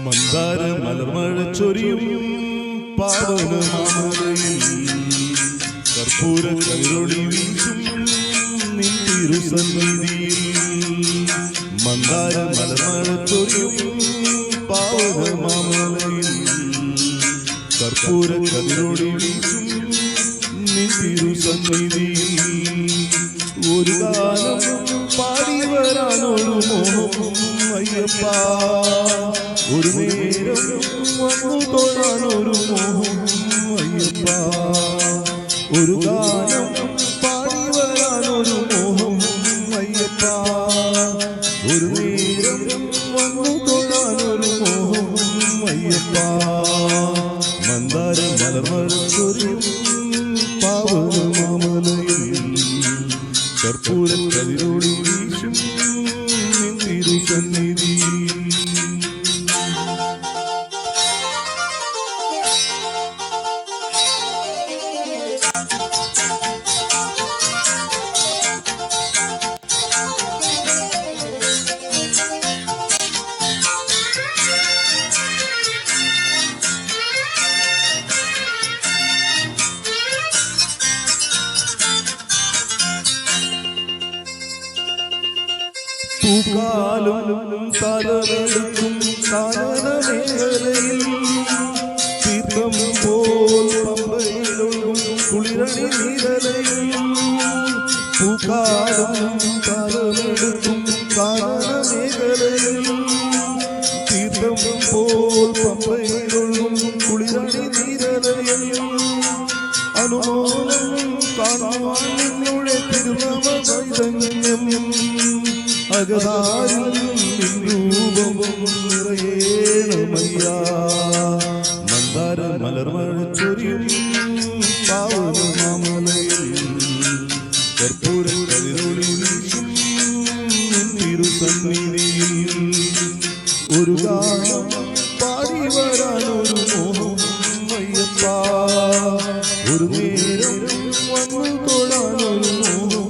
മന്ദാര മലർമഴ ചൊരിയും പാവന മാമലയിൽ കർപ്പൂര കൈരൊളി വീശും നിൻ തിരുസന്നിധിയിൽ. മന്ദാര മലർമഴ ചൊരിയും പാവന മാമലയിൽ കർപ്പൂര കൈരൊളി വീശും നിൻ തിരുസന്നിധിയിൽ. ഒരു കാലം പാടി വരാനൊരു മോഹം അയ്യപ്പ, ഒരു നേരം വന്നു തൊഴാനൊരു മോഹം അയ്യപ്പ. ഒരു ഗാനം പാടി വരാനൊരു മോഹം അയ്യപ്പ, ഒരു നേരം വന്നു തൊഴാനൊരു മോഹം അയ്യപ്പ. മന്ദാര മലർമഴ ചൊരിയും പാവന മാമലയിൽ കർപ്പൂര കതിരൊളി വീശും നിൻ തിരുസന്നിധിയിൽ. പൂക്കാലും തലവെടുക്കും കാനനമേഖലയിൽ തീർത്ഥം പോൽ പമ്പയിലൊഴുകും കുളിരണി നീരലയിൽ. പൂക്കാലും തലവെടുക്കും കാനനമേഖലയിൽ തീർത്ഥം പോൽ പമ്പയിലൊഴുകും കുളിരണി നീരലയിൽ. അനുമോദം കാണുവാൻ നിന്നുടെ തിരുനാമ ചൈതന്യം അകതാരിൽ രൂപവും നിറയേണമയ്യ. മന്ദാര മലർമഴ ചൊരിയും പാവന മാമലയിൽ കർപ്പൂര കതിരൊളി വീശും നിൻ തിരുസന്നിധിയിൽ. ഒരു ഗാനം പാടി വരാനൊരു മോഹം അയ്യപ്പ, ഒരു നേരം വന്നു തൊഴാനൊരു മോഹം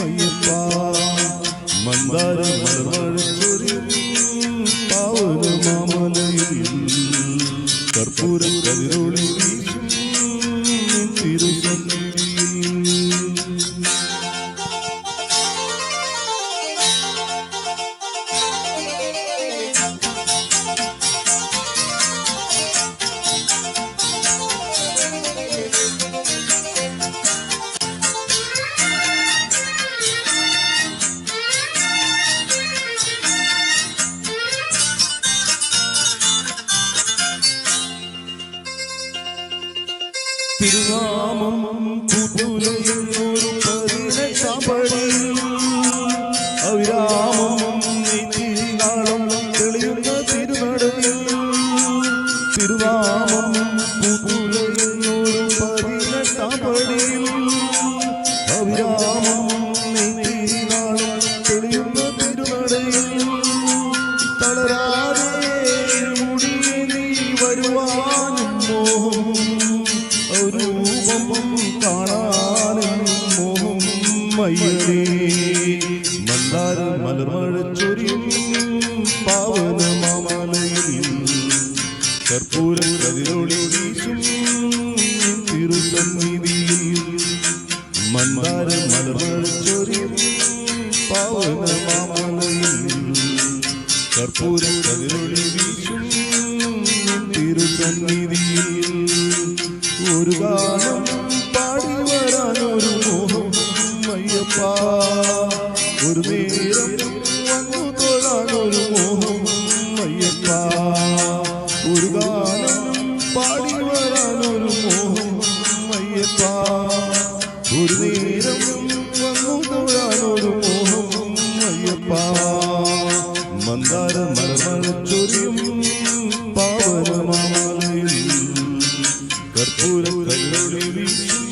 അയ്യപ്പ. മന്ദാര മലർമഴ ചൊരിയും പാവന മാമലയിൽ കർപ്പൂര കതിരൊളി വീശും നിൻ തിരുസന്നിധിയിൽ. തിരുനാമം പുതുലയുന്നൊരു 18 പടിയിൽ അവിരാമം നെയ്ത്തിനാളം തെളിയുന്ന തിരുനടയിൽ. തിരുനാമം പുതുലയുന്നൊരു 18 പടിയിൽ അവിരാമം നെയ്ത്തിനാളം തെളിയുന്ന തിരുനടയിൽ. തളരാതെ മുടിയെ നീ വരുവാനും മോഹം, രൂപം കാണാനും മോഹം അയ്യനേ. മന്ദാര മലർമഴ ചൊരിയും പാവന മാമലയിൽ കർപ്പൂര കതിരൊളി വീശും തിരുസന്നിധിയിൽ. മന്ദാര മലർമഴ ചൊരിയും പാവന മാമലയിൽ കർപ്പൂര കതിരൊളി വീശും തിരുസന്നിധിയിൽ. ഒരു ഗാനം പാടി വരാനൊരു മോഹം അയ്യപ്പ, ഒരു നേരം വന്നു തൊഴാനൊരു മോഹം അയ്യപ്പ. ഒരു ഗാനം പാടി വരാനൊരു മോഹം അയ്യപ്പ, ഒരു നേരം വന്നു തൊഴാനൊരു മോഹം അയ്യപ്പ. മന്ദാര മലർമഴ ചൊരിയും പാവന മാമലയിൽ കർപ്പൂര കൈരൊളി വീശും